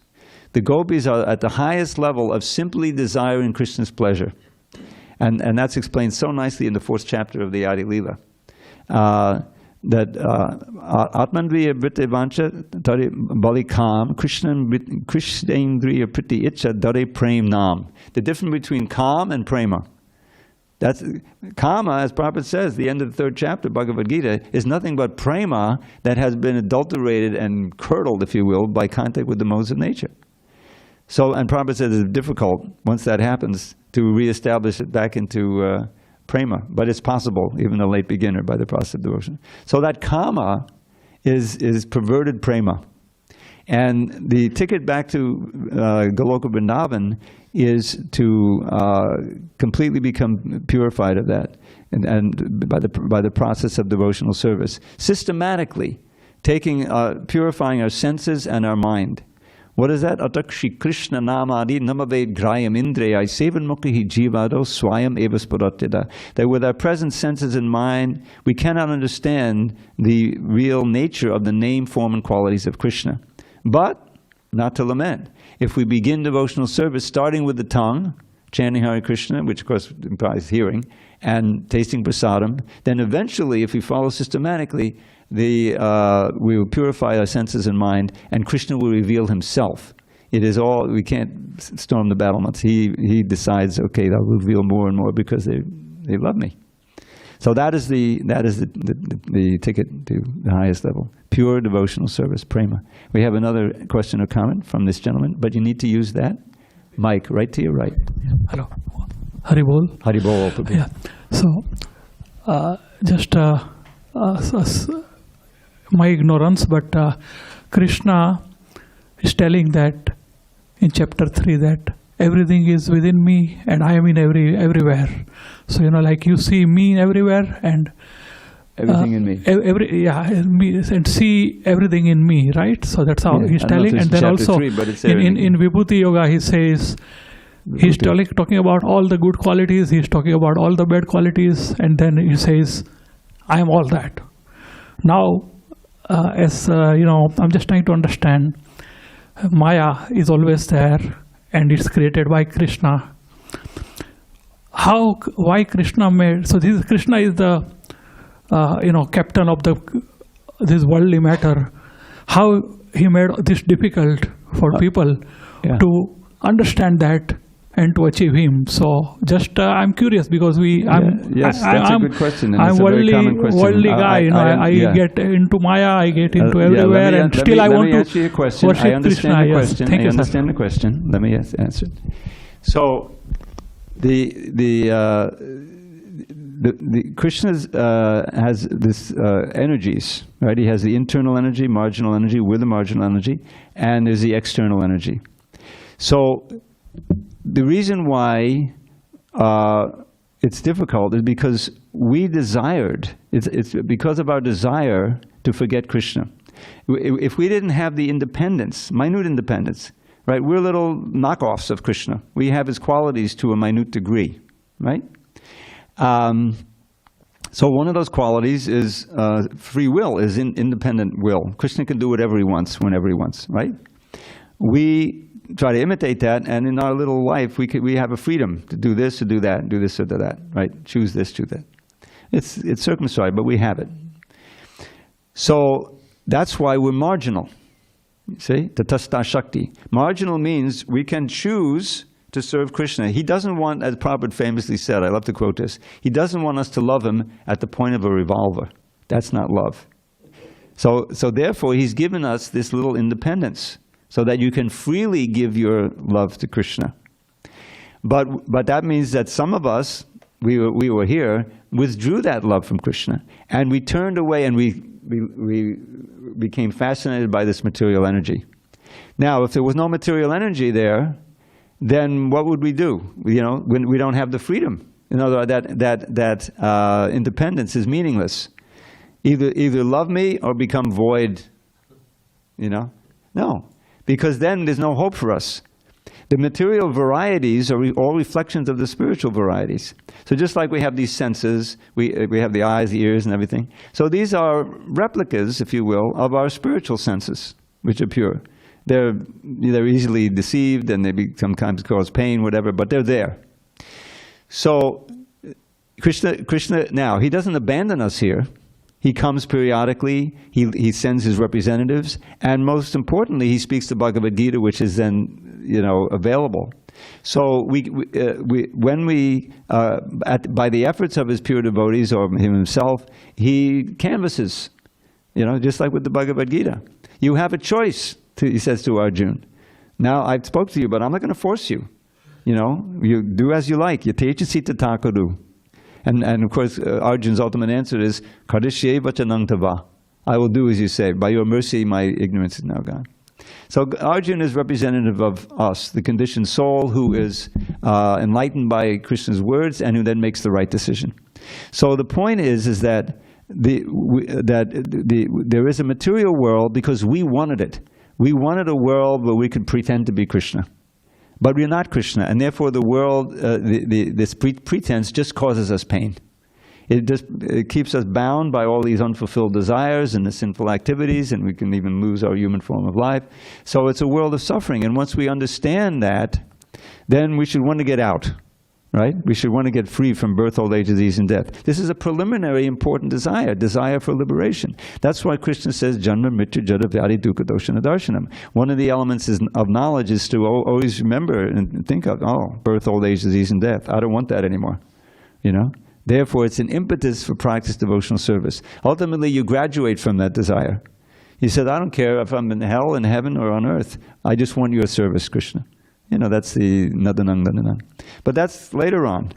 The gopis are at the highest level of simply desiring Krishna's pleasure. And that's explained so nicely in the 4th chapter of the Adi Leela. That Atmandriya Vritti Vancha Dare Balikam Krishnendriya Priti Icha Dare Prem Nam. The difference between Kam and Prema. That's Kama, as Prabhupada says, the end of the 3rd chapter, Bhagavad Gita, is nothing but Prema that has been adulterated and curdled, if you will, by contact with the modes of nature. So, and Prabhupada says it's difficult, once that happens, to reestablish it back into Prema, but it's possible, even a late beginner, by the process of devotion. So that Kama is perverted Prema. And the ticket back to Goloka Vrindavan is to completely become purified of that, and by the process of devotional service. Systematically, purifying our senses and our mind. What is that? Atakshi Krishna Namadi Namaved Grayam Indreyai Sevanmukhi Jivado Swayam Evasparatida. That with our present senses and mind, we cannot understand the real nature of the name, form, and qualities of Krishna. But, not to lament, if we begin devotional service starting with the tongue, chanting Hare Krishna, which of course implies hearing, and tasting prasadam, then eventually, if we follow systematically, we will purify our senses and mind, and Krishna will reveal himself. It is all, we can't storm the battlements. He decides, okay, they'll reveal more and more because they love me. So that is the ticket to the highest level. Pure devotional service, prema. We have another question or comment from this gentleman, but you need to use that mic right to your right. Hello. Haribol. Haribol. Yeah. So, just my ignorance, but Krishna is telling that in chapter 3 that everything is within me and I am in everywhere. So, like you see me everywhere and everything in me. And see everything in me, right? So that's how he's telling. And then also 3, in Vibhuti Yoga he says, he's talking about all the good qualities, he's talking about all the bad qualities, and then he says, I am all that. Now, I'm just trying to understand, Maya is always there and it's created by Krishna. Why Krishna made, so Krishna is the, captain of this worldly matter. How he made this difficult for people to understand that and to achieve him. So just I'm curious because that's a good question. And I'm it's a very common question. worldly guy. I get into Maya, I get into everywhere, and still I want to answer your question. worship I understand Krishna. the question. Yes. Thank you, understand sir. the question. Let me answer it. So the Krishna has this energies, right? He has the internal energy, marginal energy, with the marginal energy, and there's the external energy. So the reason why it's difficult is because we desired, it's because of our desire to forget Krishna. If we didn't have the independence, minute independence, right? We're little knockoffs of Krishna. We have his qualities to a minute degree, right? So one of those qualities is free will, is independent will. Krishna can do whatever he wants, whenever he wants, right? We try to imitate that, and in our little life, we have a freedom to do this, to do that, do this or do that, right? Choose this, choose that. It's circumscribed, but we have it. So that's why we're marginal. See? Tatastha Shakti. Marginal means we can choose to serve Krishna. He doesn't want, as Prabhupada famously said, I love to quote this, he doesn't want us to love him at the point of a revolver. That's not love. So therefore, he's given us this little independence so that you can freely give your love to Krishna. But that means that some of us, we were here, withdrew that love from Krishna. And we turned away and we became fascinated by this material energy. Now, if there was no material energy there, then what would we do? You know, when we don't have the freedom. In other words, that independence is meaningless. Either love me or become void. You know? No. Because then there's no hope for us. The material varieties are all reflections of the spiritual varieties. So just like we have these senses, we have the eyes, the ears, and everything. So these are replicas, if you will, of our spiritual senses, which are pure. They're easily deceived, and they sometimes cause pain, whatever, but they're there. So Krishna now, he doesn't abandon us here. He comes periodically, he sends his representatives, and most importantly, he speaks the Bhagavad Gita, which is then, available. So by the efforts of his pure devotees or him himself, he canvasses, just like with the Bhagavad Gita. You have a choice, he says to Arjuna. Now, I spoke to you, but I'm not going to force you. You do as you like. Yatecha sita takadu. And of course, Arjuna's ultimate answer is, Kadishye vachanang tava. I will do as you say. By your mercy, my ignorance is now gone. So Arjuna is representative of us, the conditioned soul who is enlightened by Krishna's words and who then makes the right decision. So the point is that there is a material world because we wanted it. We wanted a world where we could pretend to be Krishna. But we're not Krishna, and therefore the world, this pretense just causes us pain. It keeps us bound by all these unfulfilled desires and the sinful activities, and we can even lose our human form of life. So it's a world of suffering, and once we understand that, then we should want to get out, right? We should want to get free from birth, old age, disease, and death. This is a preliminary important desire for liberation. That's why Krishna says, Janma mrityu jara vyadi dukkha doshana darshanam. One of the elements of knowledge is to always remember and think of, birth, old age, disease, and death. I don't want that anymore, Therefore, it's an impetus for practice devotional service. Ultimately, you graduate from that desire. He said, I don't care if I'm in hell, in heaven, or on earth. I just want your service, Krishna. That's the nadanang nadanang. But that's later on.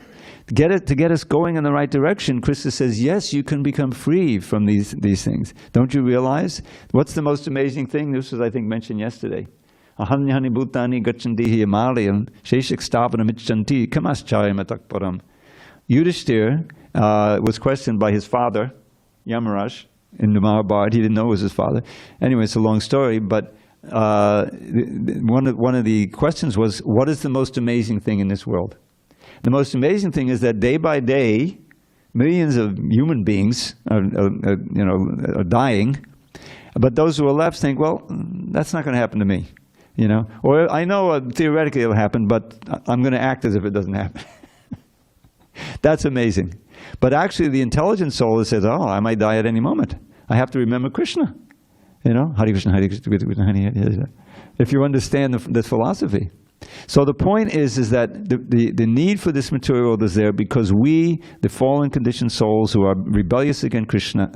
To get us going in the right direction, Krishna says, yes, you can become free from these things. Don't you realize? What's the most amazing thing? This was, I think, mentioned yesterday. Ahanyani bhutani gachanti himalayam sheshik stavanam icchanti kamaschayam atakparam. Yudhishthira was questioned by his father, Yamaraj, in the Mahabharata. He didn't know it was his father. Anyway, it's a long story, but one of the questions was, what is the most amazing thing in this world? The most amazing thing is that day by day, millions of human beings are dying, but those who are left think, well, that's not going to happen to me, Or I know theoretically it'll happen, but I'm going to act as if it doesn't happen. That's amazing. But actually the intelligent soul says, I might die at any moment. I have to remember Krishna. Hare Krishna, Hare Krishna, Krishna, Hare Hare. If you understand this philosophy. So the point is that the need for this material world is there because we, the fallen conditioned souls who are rebellious against Krishna,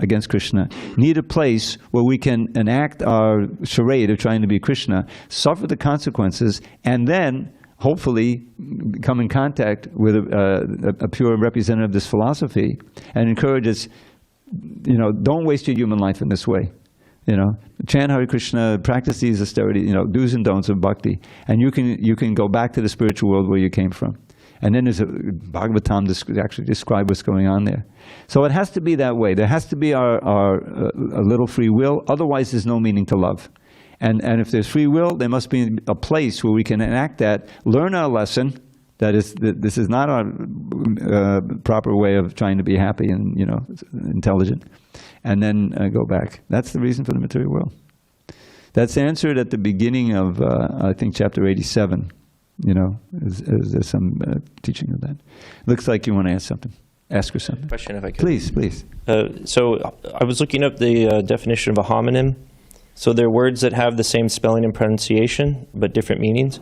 need a place where we can enact our charade of trying to be Krishna, suffer the consequences, and then hopefully come in contact with a pure representative of this philosophy and encourage us, don't waste your human life in this way. Chant Hare Krishna, practice these austerities, do's and don'ts of bhakti, and you can go back to the spiritual world where you came from. And then there's Bhagavatam actually describe what's going on there. So it has to be that way. There has to be our little free will, otherwise there's no meaning to love. And if there's free will, there must be a place where we can enact that, learn our lesson, That is, this is not a proper way of trying to be happy and, you know, intelligent, and then go back. That's the reason for the material world. That's answered at the beginning of, I think, chapter 87. You know, there's some teaching of that. Looks like you want to ask something. Ask her something. Question, if I could. Please, please. So I was looking up the definition of a homonym. So they're words that have the same spelling and pronunciation, but different meanings.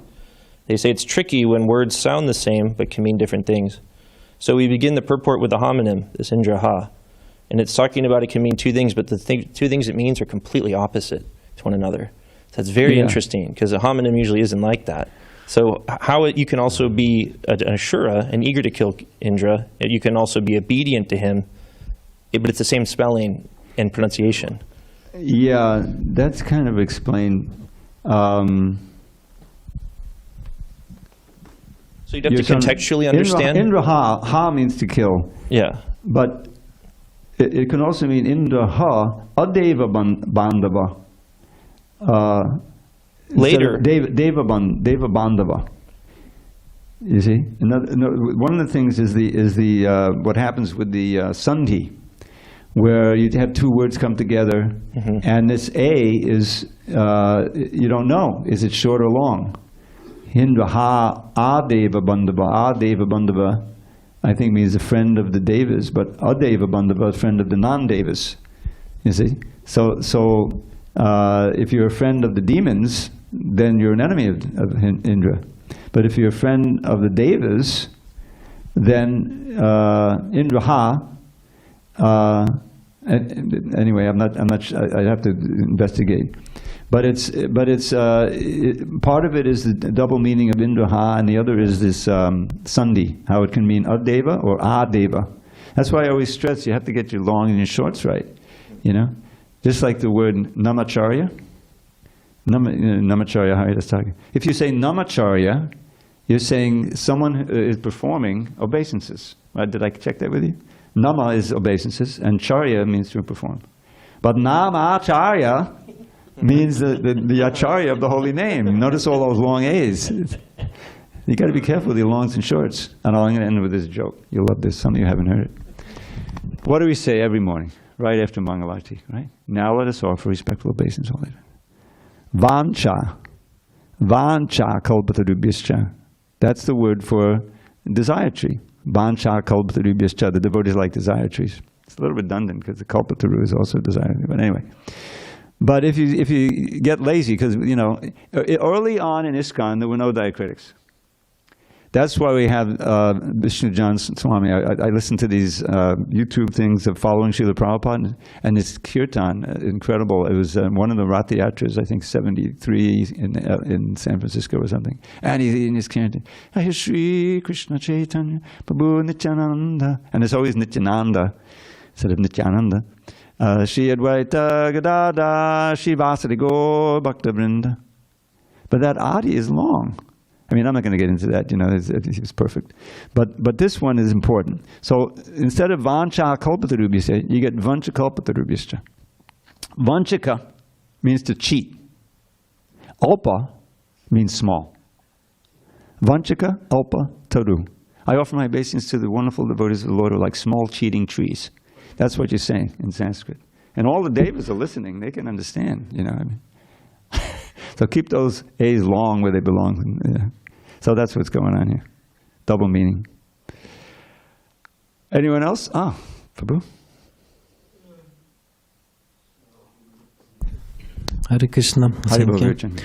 They say it's tricky when words sound the same, but can mean different things. So we begin the purport with a homonym, this Indra ha. And it's talking about it can mean two things, but the two things it means are completely opposite to one another. So that's very interesting, because a homonym usually isn't like that. So how you can also be an Ashura and eager to kill Indra, you can also be obedient to him, but it's the same spelling and pronunciation. Yeah, that's kind of explained. So you'd have to contextually understand. Indra ha means to kill. Yeah. But it can also mean Indra ha adeva bandava. Later. Deva bandava. You see, one of the things is the what happens with the sandhi, where you have two words come together, and this a is you don't know, is it short or long? Indra ha adeva bandava. Adeva bandava, I think, means a friend of the devas, but adeva bandava, a friend of the non-devas. You see, so if you're a friend of the demons, then you're an enemy of Indra. But if you're a friend of the devas, then Indra ha. Anyway, I'm not. I have to investigate. But part of it is the double meaning of Indra ha, and the other is this sandhi, how it can mean adeva or adeva. That's why I always stress you have to get your long and your shorts right. You know, just like the word namacharya. Namacharya Haridasthaka. If you say namacharya, you're saying someone is performing obeisances. Right? Did I check that with you? Nama is obeisances, and charya means to perform. But namacharya means the acharya of the holy name. Notice all those long A's. You got to be careful with your longs and shorts. And I'm going to end with this joke. You'll love this. Some of you haven't heard it. What do we say every morning, right after Mangalarti? Right? Now let us offer respectful obeisance. Vancha kalpatarubhyascha. That's the word for desire tree. Vancha kalpatarubhyascha. The devotees like desire trees. It's a little redundant because the kalpataru is also desire tree. But anyway. But if you get lazy, because you know, early on in ISKCON there were no diacritics. That's why we have Vishnu Jan Swami. I listened to these YouTube things of following Srila Prabhupada, and his kirtan, incredible. It was one of the Rath Yatras, I think 73 in San Francisco or something. And he in his kirtan, Shri Krishna Chaitanya Prabhu Nityananda. And it's always Nityananda instead of Nityananda. Shri Advaita Gadada Shri Vasari Gaur Bhakta Vrinda. But that Adi is long. I mean, I'm not going to get into that, you know, it's perfect. But this one is important. So instead of vancha kalpatarubhyascha, you get vancha kalpatarubhyascha. Vanchika means to cheat. Alpa means small. Vanchika, alpa, taru. I offer my obeisance to the wonderful devotees of the Lord who are like small cheating trees. That's what you're saying in Sanskrit. And all the devas are listening. They can understand, you know what I mean. So keep those A's long where they belong. Yeah. So that's what's going on here. Double meaning. Anyone else? Ah, Prabhu. Hare Krishna. Hare Thank you.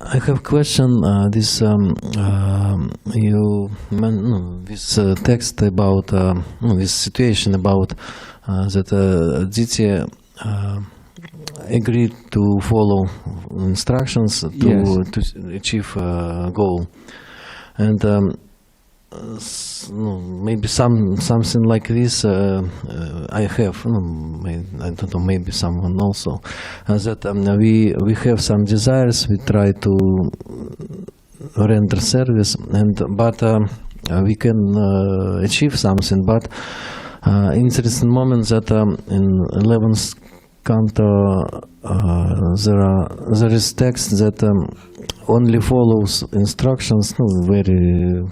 I have a question. This text about this situation about that Aditya agreed to follow instructions to achieve a goal, and maybe something like this I have. I don't know. Maybe someone also that we have some desires. We try to render service, but we can achieve something. But interesting moment that in 11th canto there is text that only follows instructions, very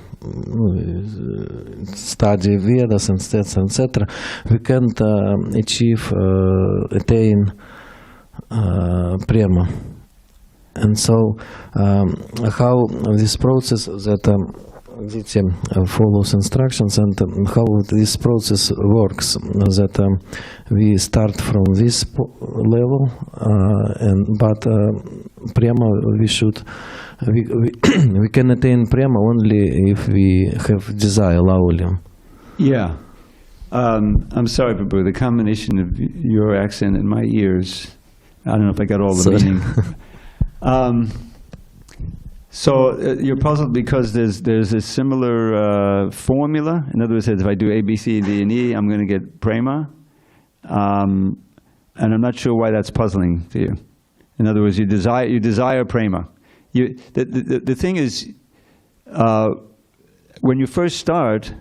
study Vedas and texts, etc. We can't attain prema. And so, how this process that Aditya follows instructions, and how this process works, that we start from this level, but prema we can attain prema only if we have desire, laulim. Yeah. I'm sorry, Prabhu, the combination of your accent and my ears, I don't know if I got all the meaning. So you're puzzled because there's a similar formula. In other words, if I do A, B, C, D, and E, I'm going to get prema. And I'm not sure why that's puzzling to you. In other words, you desire prema. The thing is, when you first start,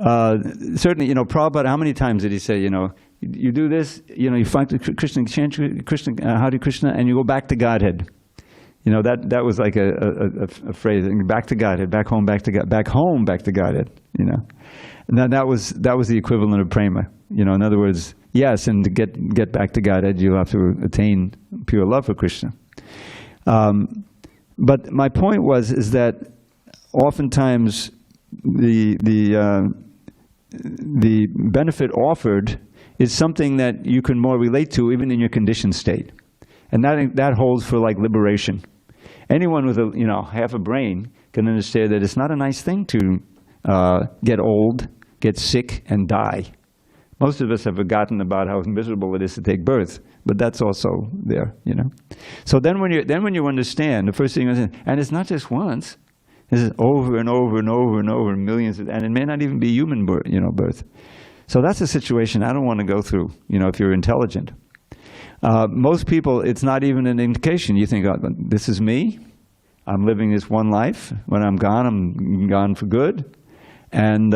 certainly, Prabhupada, how many times did he say, you do this, you find Krishna, chant Krishna, Hare Krishna, and you go back to Godhead. That was like a phrase, back to Godhead, back home, back to Godhead, And that was the equivalent of prema. In other words, yes, and to get back to Godhead, you have to attain pure love for Krishna. But my point is that oftentimes the benefit offered is something that you can more relate to even in your conditioned state. And that holds for like liberation. Anyone with half a brain can understand that it's not a nice thing to get old, get sick, and die. Most of us have forgotten about how miserable it is to take birth, but that's also there, So then when you understand, the first thing you understand, and it's not just once, it's over and over and over and over, millions, and it may not even be human birth. So that's a situation I don't want to go through, if you're intelligent. Most people, it's not even an indication. You think, oh, this is me. I'm living this one life. When I'm gone for good. And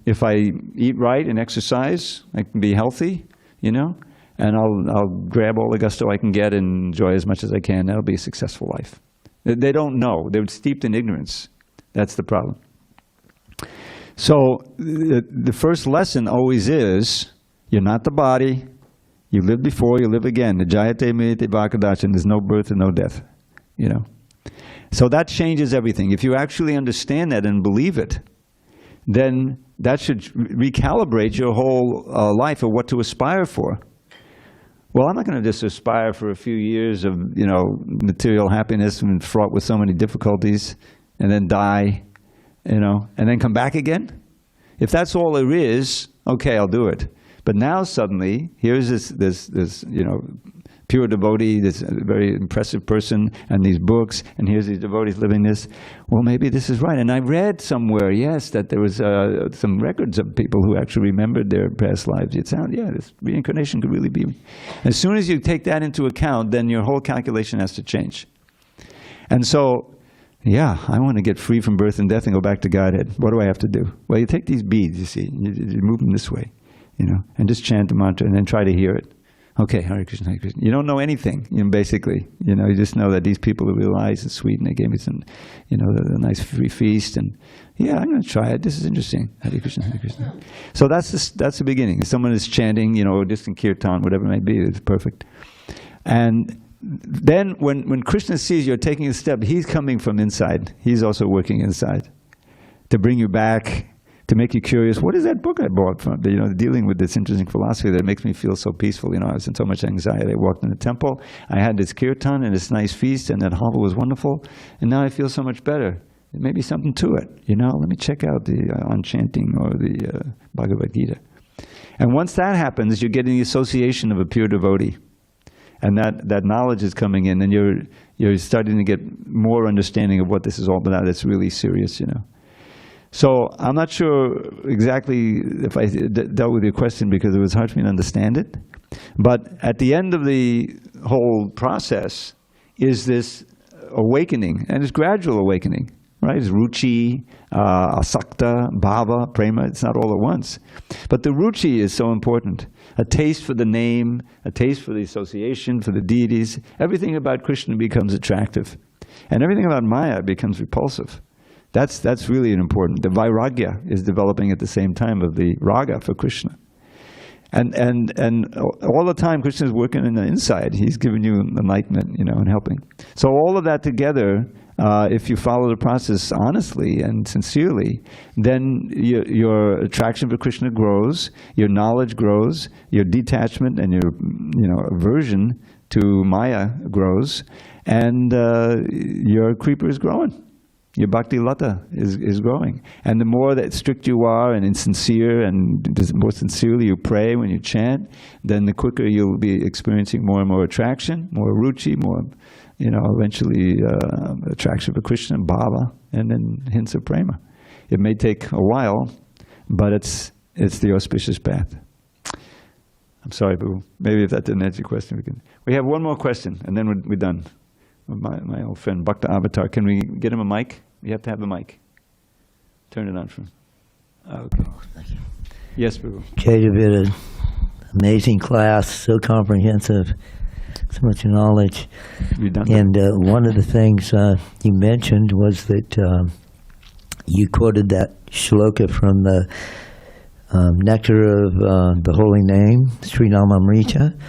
if I eat right and exercise, I can be healthy, and I'll grab all the gusto I can get and enjoy as much as I can. That'll be a successful life. They don't know. They're steeped in ignorance. That's the problem. So the first lesson always is, you're not the body. You live before, you live again. The jayate mrite bhakadachan, there's no birth and no death. So that changes everything. If you actually understand that and believe it, then that should recalibrate your whole life of what to aspire for. Well, I'm not going to just aspire for a few years of, material happiness and fraught with so many difficulties, and then die, and then come back again. If that's all there is, okay, I'll do it. But now suddenly, here's this pure devotee, this very impressive person, and these books, and here's these devotees living this. Well, maybe this is right. And I read somewhere, yes, that there was some records of people who actually remembered their past lives. It sounds, this reincarnation could really be. As soon as you take that into account, then your whole calculation has to change. And so, I want to get free from birth and death and go back to Godhead. What do I have to do? Well, you take these beads, you see, you move them this way, and just chant the mantra and then try to hear it. Okay, Hare Krishna, Hare Krishna. You don't know anything, basically. You just know that these people are real nice and sweet, and they gave me some, a nice free feast, and I'm going to try it. This is interesting. Hare Krishna, Hare Krishna. So that's the beginning. If someone is chanting, a distant kirtan, whatever it may be, it's perfect. And then when Krishna sees you're taking a step, he's coming from inside. He's also working inside to bring you back, to make you curious. What is that book I bought from? Dealing with this interesting philosophy that makes me feel so peaceful. I was in so much anxiety. I walked in the temple. I had this kirtan and this nice feast, and that hovel was wonderful. And now I feel so much better. There may be something to it. Let me check out the on chanting or the Bhagavad Gita. And once that happens, you're getting the association of a pure devotee, and that knowledge is coming in, and you're starting to get more understanding of what this is all about. It's really serious, So I'm not sure exactly if I dealt with your question, because it was hard for me to understand it. But at the end of the whole process is this awakening, and it's gradual awakening. right? It's ruchi, asakta, bhava, prema. It's not all at once. But the ruchi is so important. A taste for the name, a taste for the association, for the deities. Everything about Krishna becomes attractive. And everything about Maya becomes repulsive. That's really important. The vairagya is developing at the same time of the raga for Krishna. And all the time Krishna is working on the inside. He's giving you enlightenment, and helping. So all of that together, if you follow the process honestly and sincerely, then your attraction for Krishna grows, your knowledge grows, your detachment and your aversion to Maya grows, and your creeper is growing. Your bhakti lata is growing. And the more that strict you are and insincere and the more sincerely you pray when you chant, then the quicker you'll be experiencing more and more attraction, more ruchi, more, eventually attraction for Krishna, bhava, and then hints of prema. It may take a while, but it's the auspicious path. I'm sorry, Boo. Maybe if that didn't answer your question, we have one more question, and then we're done. My old friend Bhakta Avatar, can we get him a mic? You have to have the mic. Turn it on for him. Okay. Thank you. Yes, Prabhu. HG Dravida, amazing class, so comprehensive, so much knowledge. And one of the things you mentioned was that you quoted that shloka from the Nectar of the Holy Name, Srinamamrita,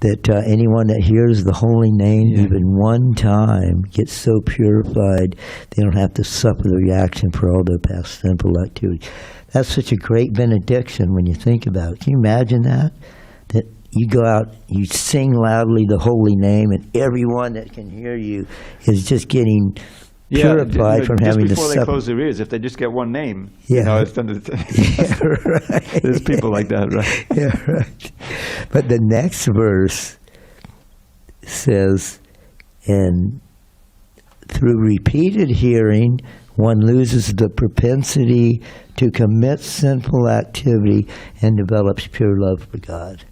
that anyone that hears the holy name even one time gets so purified they don't have to suffer the reaction for all their past sinful activity. That's such a great benediction when you think about it. Can you imagine that? That you go out, you sing loudly the holy name, and everyone that can hear you is just getting purified from having to suffer. Just before they close their ears, if they just get one name, it's done. Right. There's people like that, right? Yeah, right. But the next verse says, and through repeated hearing, one loses the propensity to commit sinful activity and develops pure love for God.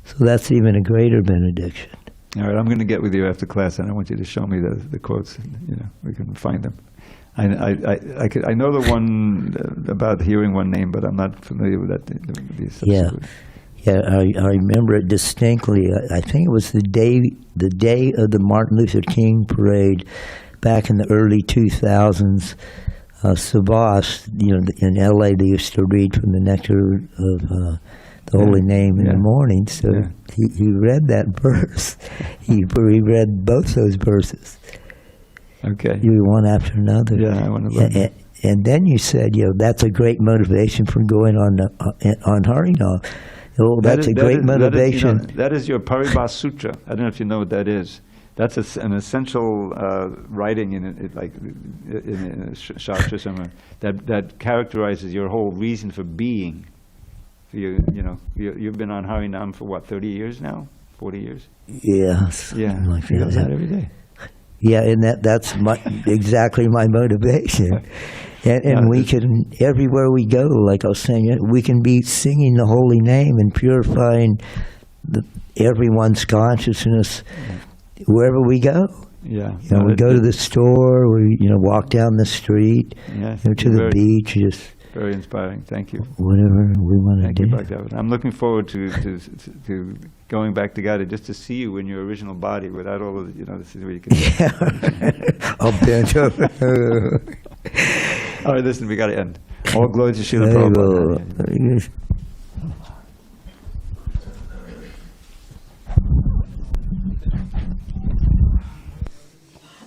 So that's even a greater benediction. All right, I'm going to get with you after class, and I want you to show me the quotes. We can find them. I know the one about hearing one name, but I'm not familiar with that. Yeah, I remember it distinctly. I think it was the day of the Martin Luther King parade back in the early 2000s. Savas, in LA, they used to read from the Nectar of the Holy Name in the morning. So he read that verse. He read both those verses. Okay. You one after another. Yeah, I want to learn. And then you said, that's a great motivation for going on Harinam. That's a great motivation. That is your Paribhas Sutra. I don't know if you know what that is. That's an essential writing in a Shastra somewhere that characterizes your whole reason for being. You've been on Harinam for what, 30 years now? 40 years? Yeah. Yeah. You go that every day. Yeah, and that's exactly my motivation. And we can, everywhere we go, like I was saying, we can be singing the holy name and purifying everyone's consciousness wherever we go. Yeah. We go to the store, we walk down the street, to the beach, just very inspiring. Thank you. Whatever we want to do. Thank you, I'm looking forward to going back to God just to see you in your original body without all of this is where you can. I'll bend over. All right, listen, we got to end. All glory to Srila Prabhupada.